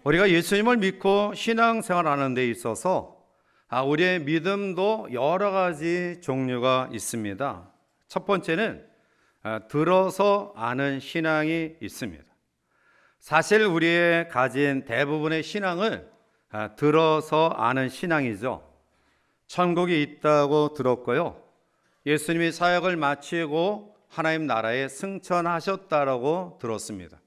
우리가 예수님을 믿고 신앙생활하는 데 있어서 우리의 믿음도 여러 가지 종류가 있습니다. 첫 번째는 들어서 아는 신앙이 있습니다. 사실 우리의 가진 대부분의 신앙은 들어서 아는 신앙이죠. 천국이 있다고 들었고요. 예수님이 사역을 마치고 하나님 나라에 승천하셨다라고 들었습니다.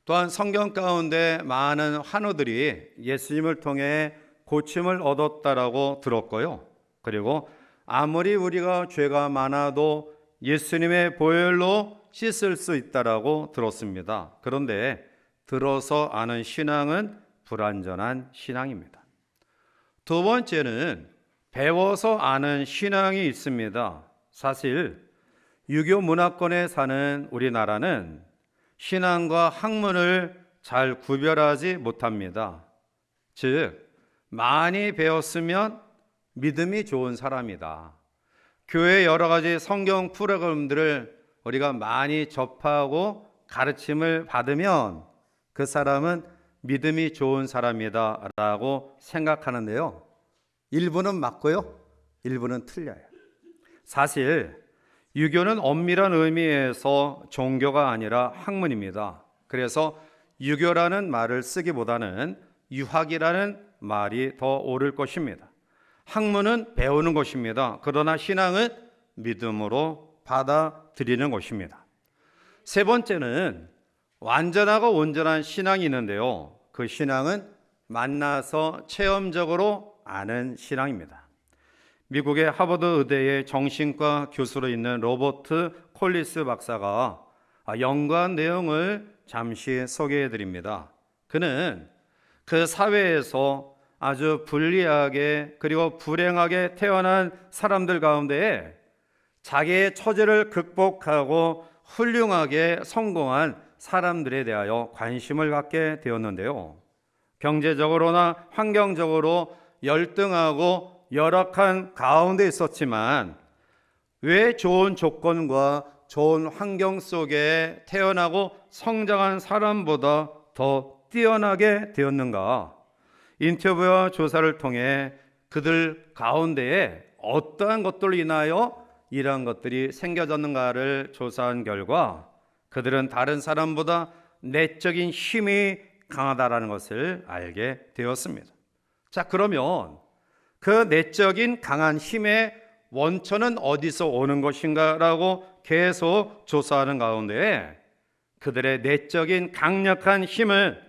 또한 성경 가운데 많은 환우들이 예수님을 통해 고침을 얻었다라고 들었고요. 그리고 아무리 우리가 죄가 많아도 예수님의 보혈로 씻을 수 있다라고 들었습니다. 그런데 들어서 아는 신앙은 불완전한 신앙입니다. 두 번째는 배워서 아는 신앙이 있습니다. 사실 유교 문화권에 사는 우리나라는 신앙과 학문을 잘 구별하지 못합니다. 즉, 많이 배웠으면 믿음이 좋은 사람이다. 교회 여러 가지 성경 프로그램들을 우리가 많이 접하고 가르침을 받으면 그 사람은 믿음이 좋은 사람이다 라고 생각하는데요. 일부는 맞고요, 일부는 틀려요. 사실 유교는 엄밀한 의미에서 종교가 아니라 학문입니다. 그래서 유교라는 말을 쓰기보다는 유학이라는 말이 더 옳을 것입니다. 학문은 배우는 것입니다. 그러나 신앙은 믿음으로 받아들이는 것입니다. 세 번째는 완전하고 온전한 신앙이 있는데요. 그 신앙은 만나서 체험적으로 아는 신앙입니다. 미국의 하버드 의대의 정신과 교수로 있는 로버트 콜리스 박사가 연구한 내용을 잠시 소개해 드립니다. 그는 그 사회에서 아주 불리하게 그리고 불행하게 태어난 사람들 가운데 자기의 처지를 극복하고 훌륭하게 성공한 사람들에 대하여 관심을 갖게 되었는데요. 경제적으로나 환경적으로 열등하고 열악한 가운데 있었지만 왜 좋은 조건과 좋은 환경 속에 태어나고 성장한 사람보다 더 뛰어나게 되었는가? 인터뷰와 조사를 통해 그들 가운데에 어떠한 것들로 인하여 이러한 것들이 생겨졌는가를 조사한 결과 그들은 다른 사람보다 내적인 힘이 강하다라는 것을 알게 되었습니다. 자, 그러면 그 내적인 강한 힘의 원천은 어디서 오는 것인가라고 계속 조사하는 가운데 그들의 내적인 강력한 힘을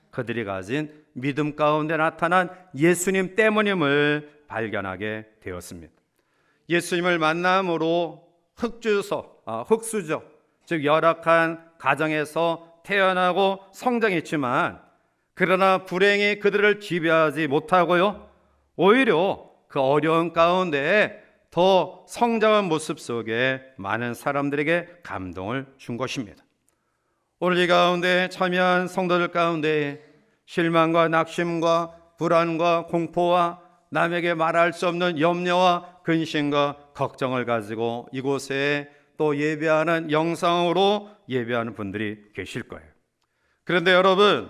그들이 가진 믿음 가운데 나타난 예수님 때문임을 발견하게 되었습니다. 예수님을 만남으로 흙수저, 즉 열악한 가정에서 태어나고 성장했지만 그러나 불행이 그들을 지배하지 못하고요, 오히려 그 어려운 가운데 더 성장한 모습 속에 많은 사람들에게 감동을 준 것입니다. 오늘 이 가운데 참여한 성도들 가운데 실망과 낙심과 불안과 공포와 남에게 말할 수 없는 염려와 근심과 걱정을 가지고 이곳에 또 예배하는 영상으로 예배하는 분들이 계실 거예요. 그런데 여러분,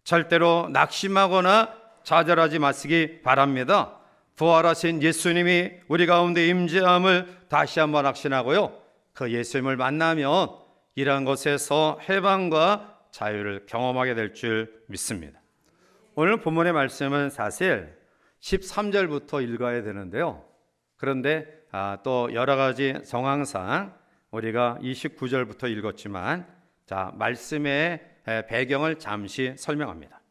절대로 낙심하거나 좌절하지 마시기 바랍니다. 부활하신 예수님이 우리 가운데 임재함을 다시 한번 확신하고요, 그 예수님을 만나면 이러한 것에서 해방과 자유를 경험하게 될 줄 믿습니다. 오늘 본문의 말씀은 사실 13절부터 읽어야 되는데요. 그런데 또 여러 가지 정황상 우리가 29절부터 읽었지만 말씀의 배경을 잠시 설명합니다.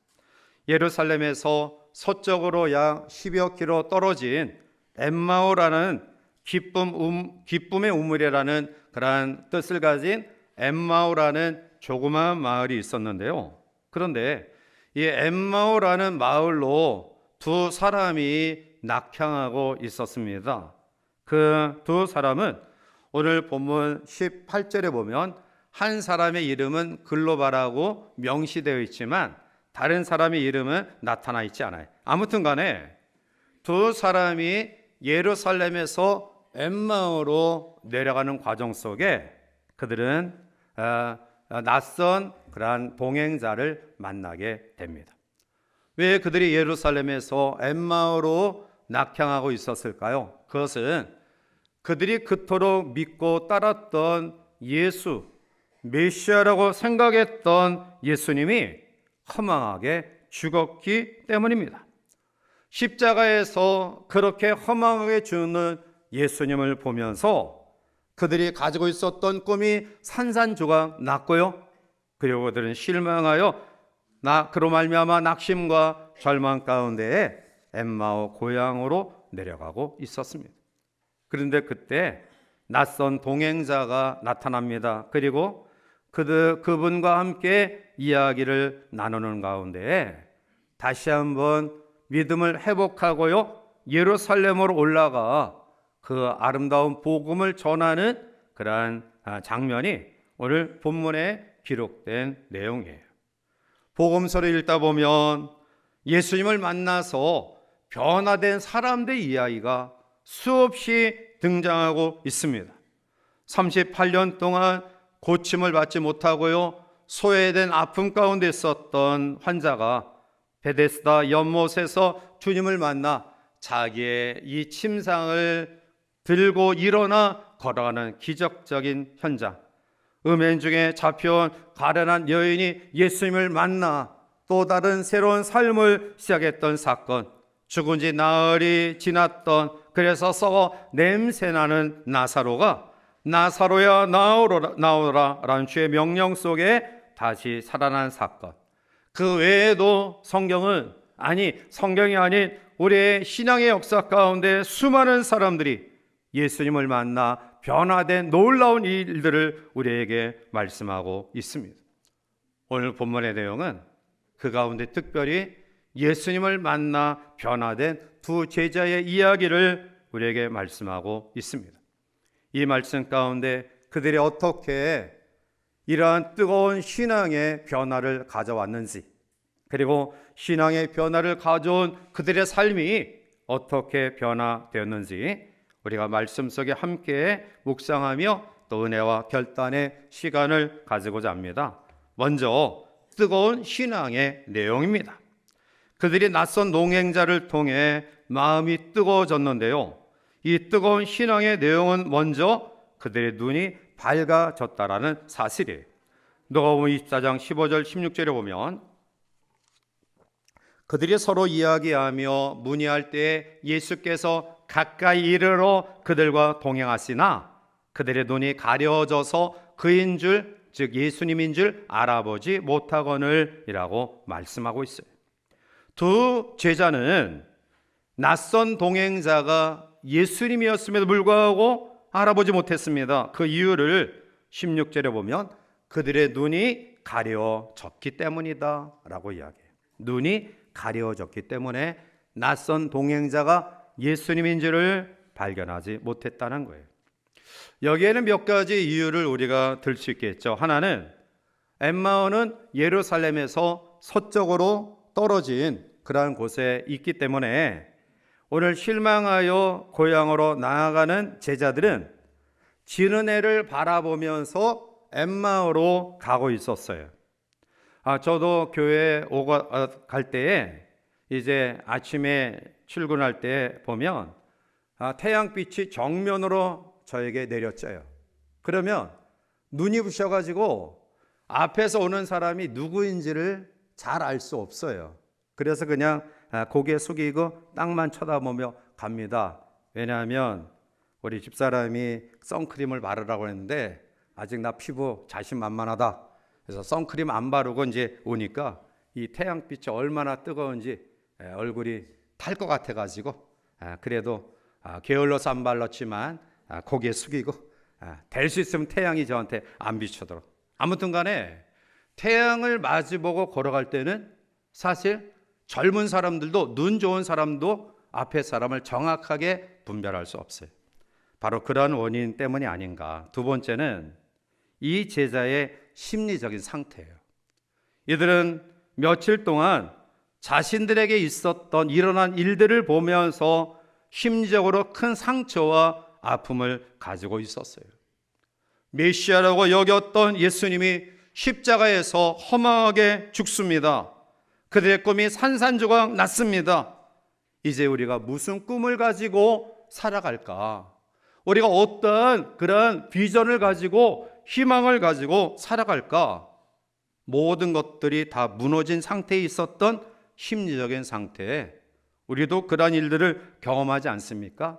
예루살렘에서 서쪽으로 약 10여 킬로 떨어진 엠마오라는 기쁨의 우물이라는 그러한 뜻을 가진 엠마오라는 조그마한 마을이 있었는데요. 그런데 이 엠마오라는 마을로 두 사람이 낙향하고 있었습니다. 그 두 사람은 오늘 본문 18절에 보면 한 사람의 이름은 글로바라고 명시되어 있지만 다른 사람의 이름은 나타나 있지 않아요. 아무튼 간에 두 사람이 예루살렘에서 엠마오로 내려가는 과정 속에 그들은 낯선 그러한 동행자를 만나게 됩니다. 왜 그들이 예루살렘에서 엠마오로 낙향하고 있었을까요? 그것은 그들이 그토록 믿고 따랐던 예수, 메시아라고 생각했던 예수님이 허망하게 죽었기 때문입니다. 십자가에서 그렇게 허망하게 죽는 예수님을 보면서 그들이 가지고 있었던 꿈이 산산조각 났고요. 그리고 그들은 실망하여 그로 말미암아 낙심과 절망 가운데에 엠마오 고향으로 내려가고 있었습니다. 그런데 그때 낯선 동행자가 나타납니다. 그리고 그분과 함께 이야기를 나누는 가운데에 다시 한번 믿음을 회복하고요, 예루살렘으로 올라가 그 아름다운 복음을 전하는 그러한 장면이 오늘 본문에 기록된 내용이에요. 복음서를 읽다 보면 예수님을 만나서 변화된 사람들의 이야기가 수없이 등장하고 있습니다. 38년 동안 고침을 받지 못하고요, 소외된 아픔 가운데 있었던 환자가 베데스다 연못에서 주님을 만나 자기의 이 침상을 들고 일어나 걸어가는 기적적인 현장, 음행 중에 잡혀온 가련한 여인이 예수님을 만나 또 다른 새로운 삶을 시작했던 사건, 죽은 지 나흘이 지났던, 그래서 썩어 냄새나는 나사로가 나사로야 나오라 라는 주의 명령 속에 다시 살아난 사건, 그 외에도 성경이 아닌 우리의 신앙의 역사 가운데 수많은 사람들이 예수님을 만나 변화된 놀라운 일들을 우리에게 말씀하고 있습니다. 오늘 본문의 내용은 그 가운데 특별히 예수님을 만나 변화된 두 제자의 이야기를 우리에게 말씀하고 있습니다. 이 말씀 가운데 그들이 어떻게 이러한 뜨거운 신앙의 변화를 가져왔는지, 그리고 신앙의 변화를 가져온 그들의 삶이 어떻게 변화되었는지 우리가 말씀 속에 함께 묵상하며 또 은혜와 결단의 시간을 가지고자 합니다. 먼저 뜨거운 신앙의 내용입니다. 그들이 낯선 동행자를 통해 마음이 뜨거워졌는데요, 이 뜨거운 신앙의 내용은 먼저 그들의 눈이 밝아졌다라는 사실이에요. 누가복음 24장 15절 16절에 보면 그들이 서로 이야기하며 문의할 때 예수께서 가까이 이르러 그들과 동행하시나 그들의 눈이 가려져서 그인 줄, 즉 예수님인 줄 알아보지 못하거늘이라고 말씀하고 있어요. 두 제자는 낯선 동행자가 예수님이었음에도 불구하고 알아보지 못했습니다. 그 이유를 16절에 보면 그들의 눈이 가려졌기 때문이다 라고 이야기해요. 눈이 가려졌기 때문에 낯선 동행자가 예수님인지를 발견하지 못했다는 거예요. 여기에는 몇 가지 이유를 우리가 들 수 있겠죠. 하나는 엠마오는 예루살렘에서 서쪽으로 떨어진 그러한 곳에 있기 때문에 오늘 실망하여 고향으로 나아가는 제자들은 지는 해를 바라보면서 엠마오로 가고 있었어요. 저도 교회에 갈 때에 이제 아침에 출근할 때 보면 태양빛이 정면으로 저에게 내려져요. 그러면 눈이 부셔가지고 앞에서 오는 사람이 누구인지를 잘 알 수 없어요. 그래서 그냥 고개 숙이고 땅만 쳐다보며 갑니다. 왜냐하면 우리 집사람이 선크림을 바르라고 했는데 아직 나 피부 자신만만하다. 그래서 선크림 안 바르고 이제 오니까 이 태양빛이 얼마나 뜨거운지 얼굴이 탈 것 같아가지고 그래도 게을러서 안 발랐지만 고개 숙이고 될 수 있으면 태양이 저한테 안 비추도록. 아무튼 간에 태양을 마주보고 걸어갈 때는 사실 젊은 사람들도 눈 좋은 사람도 앞에 사람을 정확하게 분별할 수 없어요. 바로 그러한 원인 때문이 아닌가. 두 번째는 이 제자의 심리적인 상태예요. 이들은 며칠 동안 자신들에게 있었던 일어난 일들을 보면서 심리적으로 큰 상처와 아픔을 가지고 있었어요. 메시아라고 여겼던 예수님이 십자가에서 허망하게 죽습니다. 그들의 꿈이 산산조각 났습니다. 이제 우리가 무슨 꿈을 가지고 살아갈까? 우리가 어떤 그런 비전을 가지고 희망을 가지고 살아갈까? 모든 것들이 다 무너진 상태에 있었던 심리적인 상태에 우리도 그러한 일들을 경험하지 않습니까?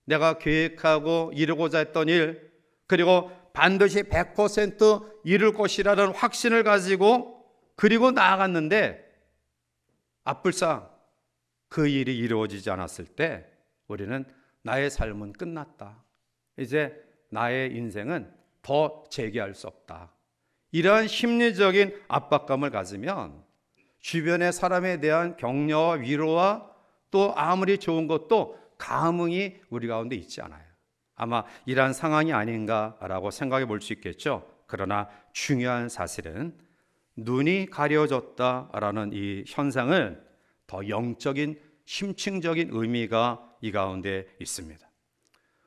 내가 계획하고 이루고자 했던 일, 그리고 반드시 100% 이룰 것이라는 확신을 가지고 그리고 나아갔는데 앞불상 그 일이 이루어지지 않았을 때 우리는 나의 삶은 끝났다. 이제 나의 인생은 더 재개할 수 없다. 이러한 심리적인 압박감을 가지면 주변의 사람에 대한 격려와 위로와 또 아무리 좋은 것도 감흥이 우리 가운데 있지 않아요. 아마 이러한 상황이 아닌가라고 생각해 볼 수 있겠죠. 그러나 중요한 사실은 눈이 가려졌다라는 이 현상은 더 영적인 심층적인 의미가 이 가운데 있습니다.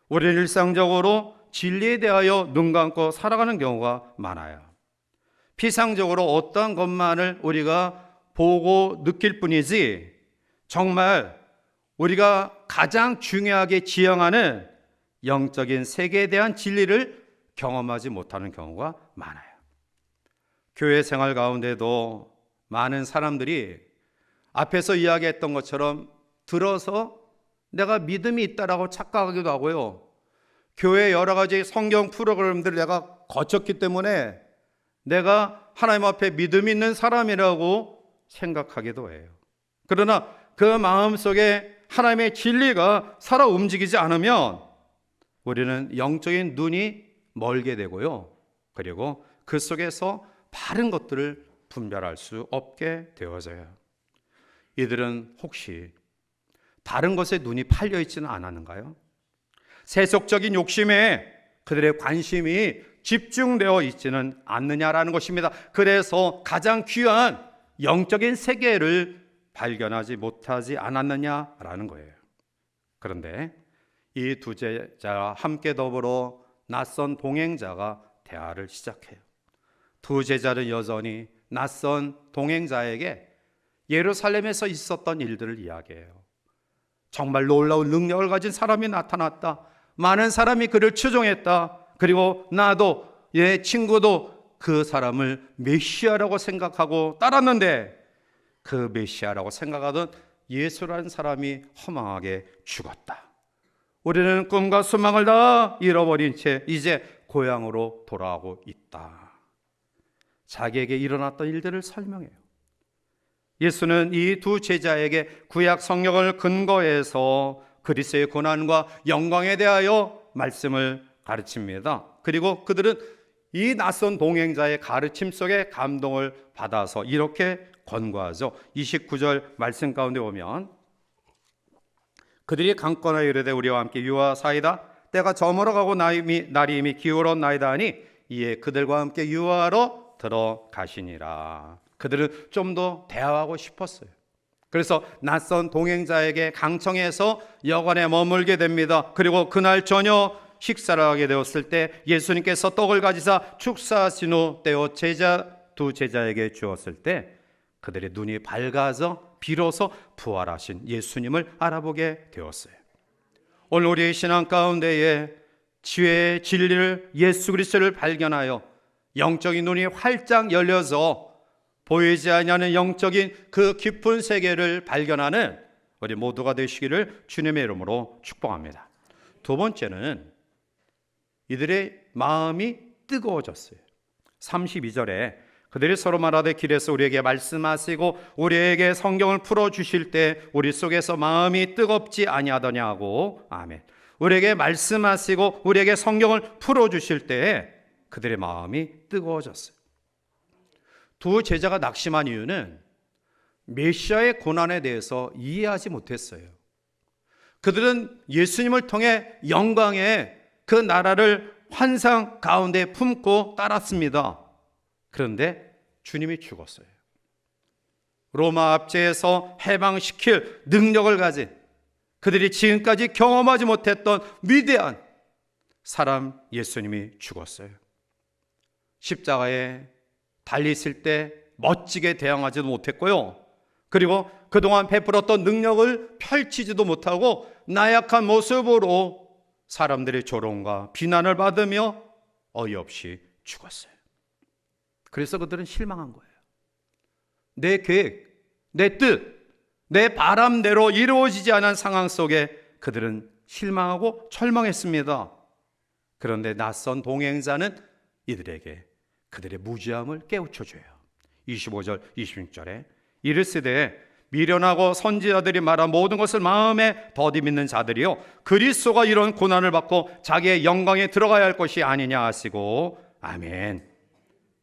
우리는 일상적으로 진리에 대하여 눈 감고 살아가는 경우가 많아요. 피상적으로 어떠한 것만을 우리가 보고 느낄 뿐이지 정말 우리가 가장 중요하게 지향하는 영적인 세계에 대한 진리를 경험하지 못하는 경우가 많아요. 교회 생활 가운데도 많은 사람들이 앞에서 이야기했던 것처럼 들어서 내가 믿음이 있다라고 착각하기도 하고요. 교회 여러 가지 성경 프로그램들을 내가 거쳤기 때문에 내가 하나님 앞에 믿음 있는 사람이라고 생각하기도 해요. 그러나 그 마음속에 하나님의 진리가 살아 움직이지 않으면 우리는 영적인 눈이 멀게 되고요. 그리고 그 속에서 바른 것들을 분별할 수 없게 되어져요. 이들은 혹시 다른 것에 눈이 팔려 있지는 않았는가요? 세속적인 욕심에 그들의 관심이 집중되어 있지는 않느냐라는 것입니다. 그래서 가장 귀한 영적인 세계를 발견하지 못하지 않았느냐라는 거예요. 그런데 이 두 제자와 함께 더불어 낯선 동행자가 대화를 시작해요. 두 제자는 여전히 낯선 동행자에게 예루살렘에서 있었던 일들을 이야기해요. 정말 놀라운 능력을 가진 사람이 나타났다. 많은 사람이 그를 추종했다. 그리고 나도 내 친구도 그 사람을 메시아라고 생각하고 따랐는데 그 메시아라고 생각하던 예수라는 사람이 허망하게 죽었다. 우리는 꿈과 소망을 다 잃어버린 채 이제 고향으로 돌아오고 있다. 자기에게 일어났던 일들을 설명해요. 예수는 이 두 제자에게 구약 성경을 근거해서 그리스도의 고난과 영광에 대하여 말씀을 가르칩니다. 그리고 그들은 이 낯선 동행자의 가르침 속에 감동을 받아서 이렇게 권고하죠. 29절 말씀 가운데 보면 그들이 강권하여 이르되 우리와 함께 유하사이다. 때가 저물어가고 날이 이미 기울었나이다 하니 이에 그들과 함께 유하로 들어가시니라. 그들은 좀 더 대화하고 싶었어요. 그래서 낯선 동행자에게 강청해서 여관에 머물게 됩니다. 그리고 그날 저녁 식사를 하게 되었을 때 예수님께서 떡을 가지사 축사하신 후 떼어 두 제자에게 주었을 때 그들의 눈이 밝아져 비로소 부활하신 예수님을 알아보게 되었어요. 오늘 우리의 신앙 가운데에 지혜의 진리를 예수 그리스도를 발견하여 영적인 눈이 활짝 열려서 보이지 않는 영적인 그 깊은 세계를 발견하는 우리 모두가 되시기를 주님의 이름으로 축복합니다. 두 번째는 이들의 마음이 뜨거워졌어요. 32절에 그들이 서로 말하되 길에서 우리에게 말씀하시고 우리에게 성경을 풀어주실 때 우리 속에서 마음이 뜨겁지 아니하더냐고. 아멘. 우리에게 말씀하시고 우리에게 성경을 풀어주실 때 그들의 마음이 뜨거워졌어요. 두 제자가 낙심한 이유는 메시아의 고난에 대해서 이해하지 못했어요. 그들은 예수님을 통해 영광의 그 나라를 환상 가운데 품고 따랐습니다. 그런데 주님이 죽었어요. 로마 압제에서 해방시킬 능력을 가진 그들이 지금까지 경험하지 못했던 위대한 사람 예수님이 죽었어요. 십자가에 달리실 때 멋지게 대항하지도 못했고요. 그리고 그동안 베풀었던 능력을 펼치지도 못하고 나약한 모습으로 사람들의 조롱과 비난을 받으며 어이없이 죽었어요. 그래서 그들은 실망한 거예요. 내 계획, 내 뜻, 내 바람대로 이루어지지 않은 상황 속에 그들은 실망하고 절망했습니다. 그런데 낯선 동행자는 이들에게 그들의 무지함을 깨우쳐줘요. 25절, 26절에 이르시되 미련하고 선지자들이 말한 모든 것을 마음에 더디 믿는 자들이요 그리스도가 이런 고난을 받고 자기의 영광에 들어가야 할 것이 아니냐 하시고 아멘.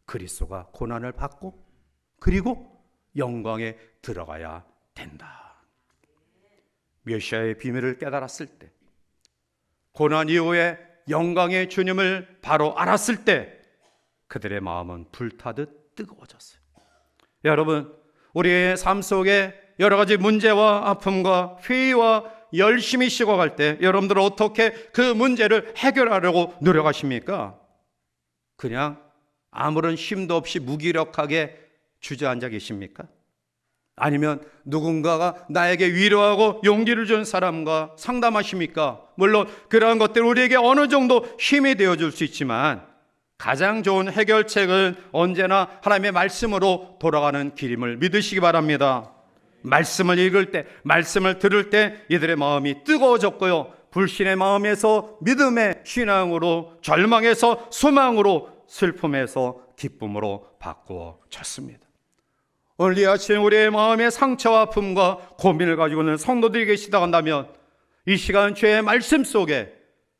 그리스도가 고난을 받고 그리고 영광에 들어가야 된다. 메시아의 비밀을 깨달았을 때, 고난 이후에 영광의 주님을 바로 알았을 때 그들의 마음은 불타듯 뜨거워졌어요. 여러분, 우리의 삶 속에 여러 가지 문제와 아픔과 회의와 열심히 식어갈 때 여러분들은 어떻게 그 문제를 해결하려고 노력하십니까? 그냥 아무런 힘도 없이 무기력하게 주저앉아 계십니까? 아니면 누군가가 나에게 위로하고 용기를 준 사람과 상담하십니까? 물론 그러한 것들 우리에게 어느 정도 힘이 되어줄 수 있지만 가장 좋은 해결책은 언제나 하나님의 말씀으로 돌아가는 길임을 믿으시기 바랍니다. 말씀을 읽을 때, 말씀을 들을 때 이들의 마음이 뜨거워졌고요, 불신의 마음에서 믿음의 신앙으로, 절망에서 소망으로, 슬픔에서 기쁨으로 바꾸어졌습니다. 오늘 이 아침 우리의 마음의 상처와 아픔과 고민을 가지고 있는 성도들이 계시다 한다면 이 시간 주의 말씀 속에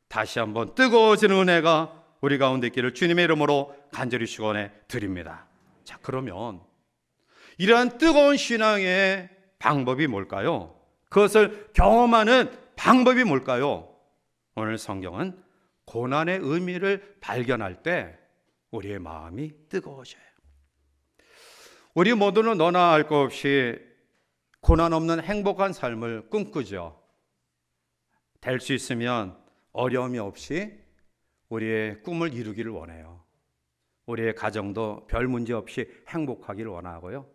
다시 한번 뜨거워지는 은혜가 우리 가운데 있기를 주님의 이름으로 간절히 축원해 드립니다. 자, 그러면 이러한 뜨거운 신앙의 방법이 뭘까요? 그것을 경험하는 방법이 뭘까요? 오늘 성경은 고난의 의미를 발견할 때 우리의 마음이 뜨거워져요. 우리 모두는 너나 할 것 없이 고난 없는 행복한 삶을 꿈꾸죠. 될 수 있으면 어려움이 없이 우리의 꿈을 이루기를 원해요. 우리의 가정도 별 문제 없이 행복하기를 원하고요.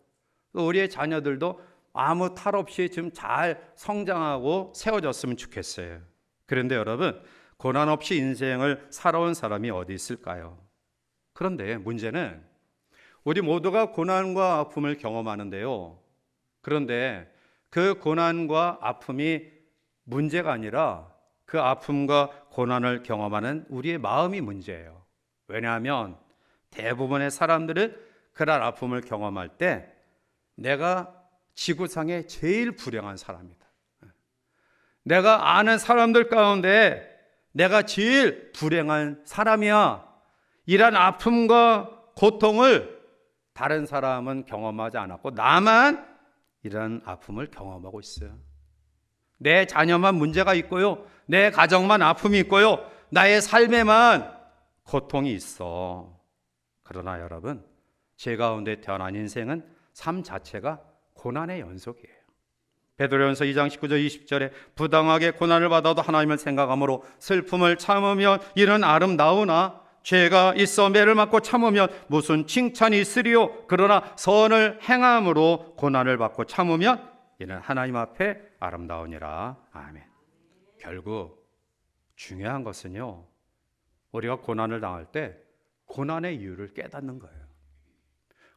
또 우리의 자녀들도 아무 탈 없이 좀 잘 성장하고 세워졌으면 좋겠어요. 그런데 여러분, 고난 없이 인생을 살아온 사람이 어디 있을까요? 그런데 문제는 우리 모두가 고난과 아픔을 경험하는데요. 그런데 그 고난과 아픔이 문제가 아니라 그 아픔과 고난을 경험하는 우리의 마음이 문제예요. 왜냐하면 대부분의 사람들은 그런 아픔을 경험할 때 내가 지구상에 제일 불행한 사람이다, 내가 아는 사람들 가운데 내가 제일 불행한 사람이야, 이런 아픔과 고통을 다른 사람은 경험하지 않았고 나만 이런 아픔을 경험하고 있어요. 내 자녀만 문제가 있고요, 내 가정만 아픔이 있고요, 나의 삶에만 고통이 있어. 그러나 여러분, 제 가운데 태어난 인생은 삶 자체가 고난의 연속이에요. 베드로전서 2장 19절 20절에 부당하게 고난을 받아도 하나님을 생각함으로 슬픔을 참으면 이는 아름다우나 죄가 있어 매를 맞고 참으면 무슨 칭찬이 있으리요. 그러나 선을 행함으로 고난을 받고 참으면 이는 하나님 앞에 아름다우니라. 아멘. 결국 중요한 것은요, 우리가 고난을 당할 때 고난의 이유를 깨닫는 거예요.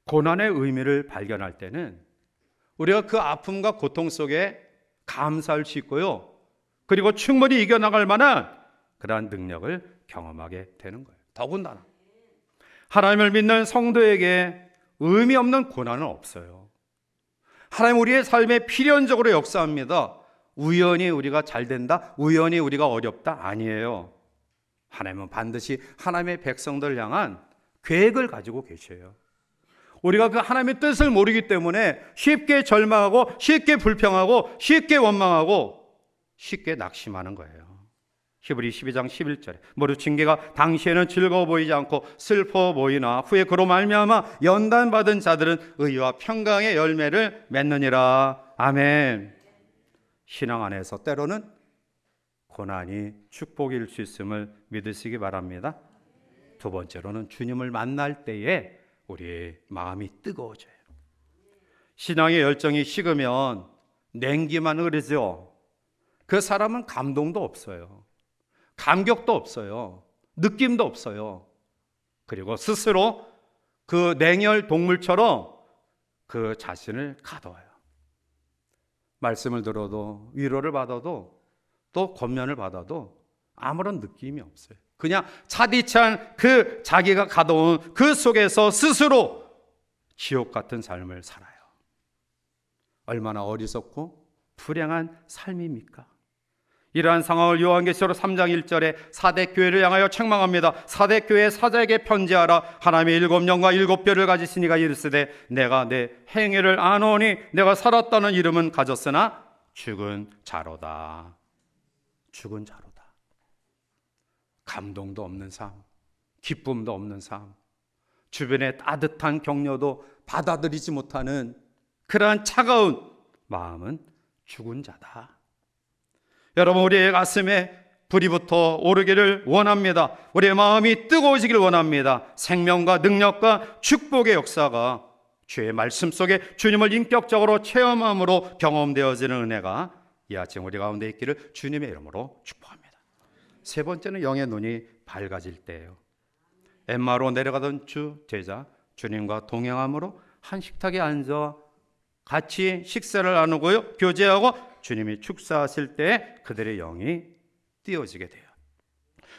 고난의 의미를 발견할 때는 우리가 그 아픔과 고통 속에 감사할 수 있고요, 그리고 충분히 이겨나갈 만한 그러한 능력을 경험하게 되는 거예요. 더군다나 하나님을 믿는 성도에게 의미 없는 고난은 없어요. 하나님 우리의 삶에 필연적으로 역사합니다. 우연히 우리가 잘 된다, 우연히 우리가 어렵다, 아니에요. 하나님은 반드시 하나님의 백성들을 향한 계획을 가지고 계셔요. 우리가 그 하나님의 뜻을 모르기 때문에 쉽게 절망하고 쉽게 불평하고 쉽게 원망하고 쉽게 낙심하는 거예요. 히브리 12장 11절에 모두 징계가 당시에는 즐거워 보이지 않고 슬퍼 보이나 후에 그로 말미암아 연단받은 자들은 의와 평강의 열매를 맺느니라. 아멘. 신앙 안에서 때로는 고난이 축복일 수 있음을 믿으시기 바랍니다. 두 번째로는 주님을 만날 때에 우리의 마음이 뜨거워져요. 신앙의 열정이 식으면 냉기만 흐르죠. 그 사람은 감동도 없어요. 감격도 없어요. 느낌도 없어요. 그리고 스스로 그 냉혈 동물처럼 그 자신을 가둬요. 말씀을 들어도, 위로를 받아도, 또 권면을 받아도 아무런 느낌이 없어요. 그냥 차디찬 그 자기가 가둬온 그 속에서 스스로 지옥 같은 삶을 살아요. 얼마나 어리석고 불행한 삶입니까? 이러한 상황을 요한계시록 3장 1절에 사대 교회를 향하여 책망합니다. 사대 교회 사자에게 편지하라. 하나님의 7영과 7뼈를 가지시니가 이르시되 내가 내 행위를 아노니 내가 살았다는 이름은 가졌으나 죽은 자로다. 죽은 자로다. 감동도 없는 삶, 기쁨도 없는 삶, 주변의 따뜻한 격려도 받아들이지 못하는 그러한 차가운 마음은 죽은 자다. 여러분, 우리의 가슴에 불이 붙어 오르기를 원합니다. 우리의 마음이 뜨거워지기를 원합니다. 생명과 능력과 축복의 역사가 주의 말씀 속에 주님을 인격적으로 체험함으로 경험되어지는 은혜가 이 아침 우리 가운데 있기를 주님의 이름으로 축복합니다. 세 번째는 영의 눈이 밝아질 때예요. 엠마로 내려가던 주 제자 주님과 동행함으로 한 식탁에 앉아 같이 식사를 나누고요, 교제하고 주님이 축사하실 때 그들의 영이 띄어지게 돼요.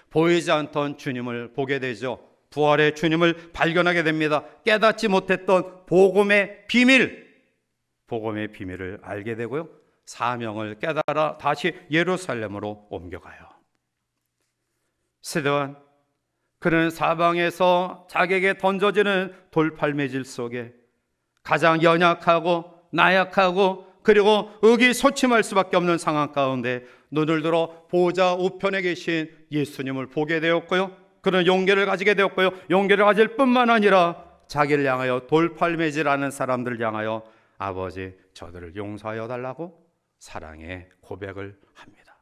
보이지 않던 주님을 보게 되죠. 부활의 주님을 발견하게 됩니다. 깨닫지 못했던 복음의 비밀을 알게 되고요, 사명을 깨달아 다시 예루살렘으로 옮겨가요. 스데반, 그는 사방에서 자기에게 던져지는 돌팔매질 속에 가장 연약하고 나약하고 그리고 의기소침할 수밖에 없는 상황 가운데 눈을 들어 보좌 우편에 계신 예수님을 보게 되었고요, 그는 용기를 가지게 되었고요, 용기를 가질 뿐만 아니라 자기를 향하여 돌팔매질하는 사람들을 향하여 아버지, 저들을 용서하여 달라고 사랑의 고백을 합니다.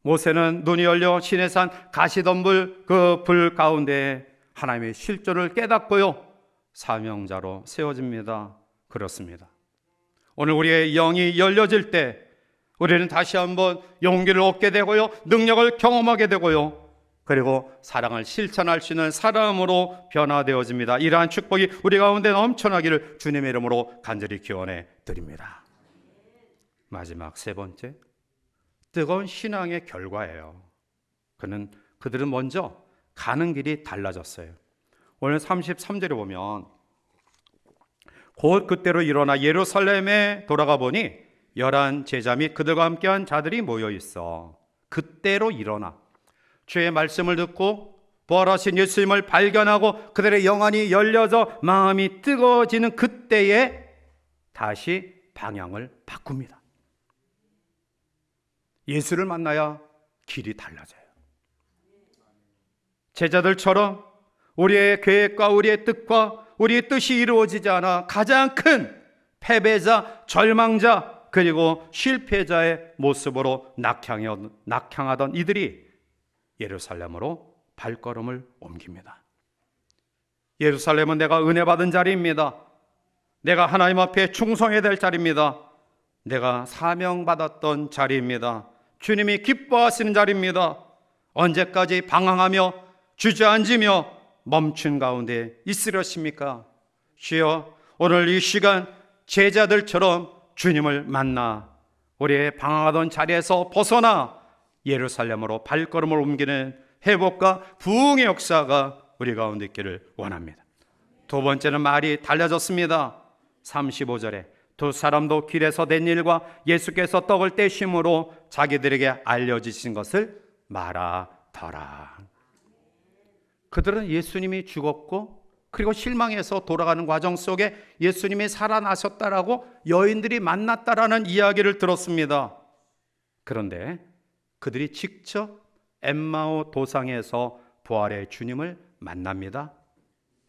모세는 눈이 열려 시내산 가시덤불 그 불 가운데 하나님의 실존을 깨닫고요, 사명자로 세워집니다. 그렇습니다. 오늘 우리의 영이 열려질 때 우리는 다시 한번 용기를 얻게 되고요, 능력을 경험하게 되고요, 그리고 사랑을 실천할 수 있는 사람으로 변화되어집니다. 이러한 축복이 우리 가운데 넘쳐나기를 주님의 이름으로 간절히 기원해 드립니다. 마지막 세 번째, 뜨거운 신앙의 결과예요. 그들은 먼저 가는 길이 달라졌어요. 오늘 33절에 보면 곧 그때로 일어나 예루살렘에 돌아가 보니 11 제자 및 그들과 함께한 자들이 모여 있어. 그때로 일어나 주의 말씀을 듣고 부활하신 예수님을 발견하고 그들의 영안이 열려져 마음이 뜨거워지는 그때에 다시 방향을 바꿉니다. 예수를 만나야 길이 달라져요. 제자들처럼 우리의 계획과 우리의 뜻과 우리의 뜻이 이루어지지 않아 가장 큰 패배자, 절망자, 그리고 실패자의 모습으로 낙향하던 이들이 예루살렘으로 발걸음을 옮깁니다. 예루살렘은 내가 은혜 받은 자리입니다. 내가 하나님 앞에 충성해야 될 자리입니다. 내가 사명받았던 자리입니다. 주님이 기뻐하시는 자리입니다. 언제까지 방황하며 주저앉으며 멈춘 가운데 있으려십니까? 주여, 오늘 이 시간 제자들처럼 주님을 만나 우리의 방황하던 자리에서 벗어나 예루살렘으로 발걸음을 옮기는 회복과 부흥의 역사가 우리 가운데 있기를 원합니다. 두 번째는 말이 달라졌습니다. 35절에 두 사람도 길에서 된 일과 예수께서 떡을 떼심으로 자기들에게 알려주신 것을 말하더라. 그들은 예수님이 죽었고 그리고 실망해서 돌아가는 과정 속에 예수님이 살아나셨다라고 여인들이 만났다라는 이야기를 들었습니다. 그런데 그들이 직접 엠마오 도상에서 부활의 주님을 만납니다.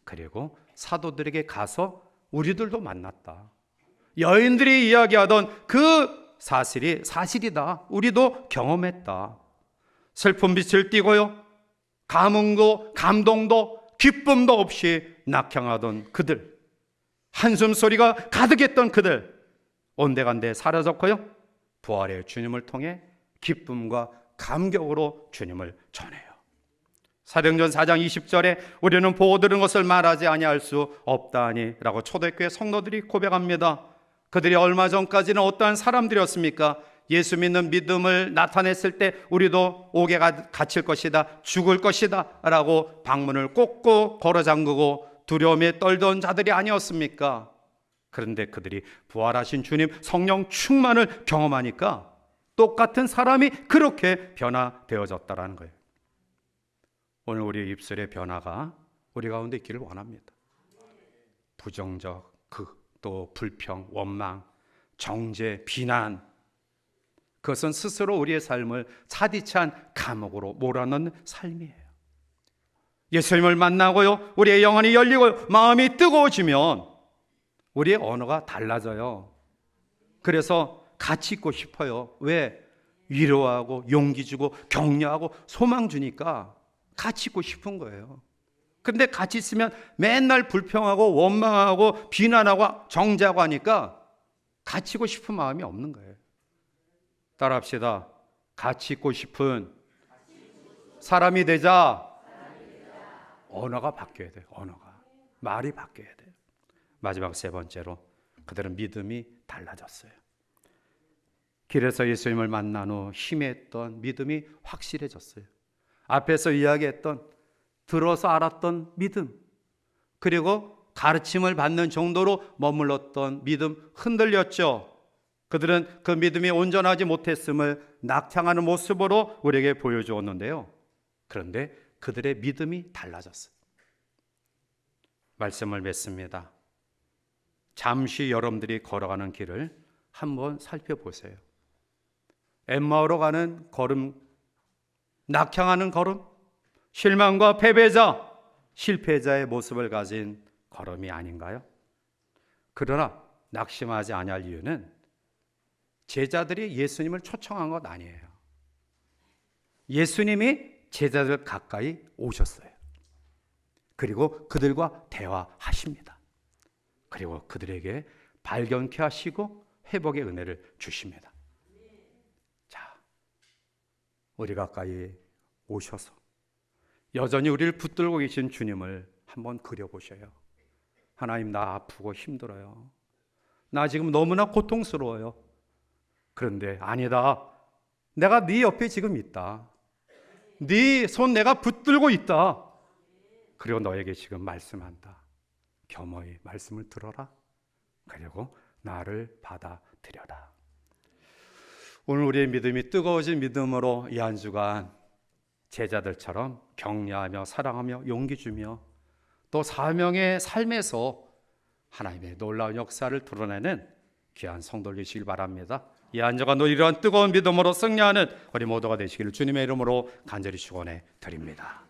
그리고 사도들에게 가서 우리들도 만났다. 여인들이 이야기하던 그 사실이 사실이다. 우리도 경험했다. 슬픈 빛을 띠고요, 감흥도 감동도 기쁨도 없이 낙향하던 그들, 한숨 소리가 가득했던 그들 온데간데 사라졌고요. 부활의 주님을 통해 기쁨과 감격으로 주님을 전해요. 사도행전 4장 20절에 우리는 보고 들은 것을 말하지 아니할 수 없다니 라고 초대교회 성도들이 고백합니다. 그들이 얼마 전까지는 어떠한 사람들이었습니까? 예수 믿는 믿음을 나타냈을 때 우리도 옥에 갇힐 것이다, 죽을 것이다 라고 방문을 꼭꼭 걸어 잠그고 두려움에 떨던 자들이 아니었습니까? 그런데 그들이 부활하신 주님 성령 충만을 경험하니까 똑같은 사람이 그렇게 변화되어졌다는 거예요. 오늘 우리 입술의 변화가 우리 가운데 있기를 원합니다. 부정적, 또 불평, 원망, 정죄, 비난, 그것은 스스로 우리의 삶을 차디찬 감옥으로 몰아넣는 삶이에요. 예수님을 만나고요, 우리의 영혼이 열리고 마음이 뜨거워지면 우리의 언어가 달라져요. 그래서 같이 있고 싶어요. 왜? 위로하고 용기 주고 격려하고 소망 주니까 같이 있고 싶은 거예요. 근데 같이 있으면 맨날 불평하고 원망하고 비난하고 정죄하고 하니까 같이 있고 싶은 마음이 없는 거예요. 따라합시다. 같이 있고 싶은 사람이 되자. 언어가 바뀌어야 돼요. 언어가. 말이 바뀌어야 돼요. 마지막 세 번째로 그들은 믿음이 달라졌어요. 길에서 예수님을 만난 후 희미했던 믿음이 확실해졌어요. 앞에서 이야기했던 들어서 알았던 믿음, 그리고 가르침을 받는 정도로 머물렀던 믿음 흔들렸죠. 그들은 그 믿음이 온전하지 못했음을 낙향하는 모습으로 우리에게 보여주었는데요. 그런데 그들의 믿음이 달라졌어요. 말씀을 맺습니다. 잠시 여러분들이 걸어가는 길을 한번 살펴보세요. 엠마오로 가는 걸음, 낙향하는 걸음, 실망과 패배자, 실패자의 모습을 가진 걸음이 아닌가요? 그러나 낙심하지 아니할 이유는 제자들이 예수님을 초청한 것 아니에요. 예수님이 제자들 가까이 오셨어요. 그리고 그들과 대화하십니다. 그리고 그들에게 발견케 하시고 회복의 은혜를 주십니다. 자, 우리 가까이 오셔서 여전히 우리를 붙들고 계신 주님을 한번 그려보셔요. 하나님, 나 아프고 힘들어요. 나 지금 너무나 고통스러워요. 그런데 아니다. 내가 네 옆에 지금 있다. 네 손 내가 붙들고 있다. 그리고 너에게 지금 말씀한다. 겸허히 말씀을 들어라. 그리고 나를 받아들여라. 오늘 우리의 믿음이 뜨거워진 믿음으로 이 한 주간 제자들처럼 격려하며 사랑하며 용기 주며 또 사명의 삶에서 하나님의 놀라운 역사를 드러내는 귀한 성도들 되시길 바랍니다. 이 한 주간 이러한 뜨거운 믿음으로 승리하는 우리 모두가 되시기를 주님의 이름으로 간절히 축원해 드립니다.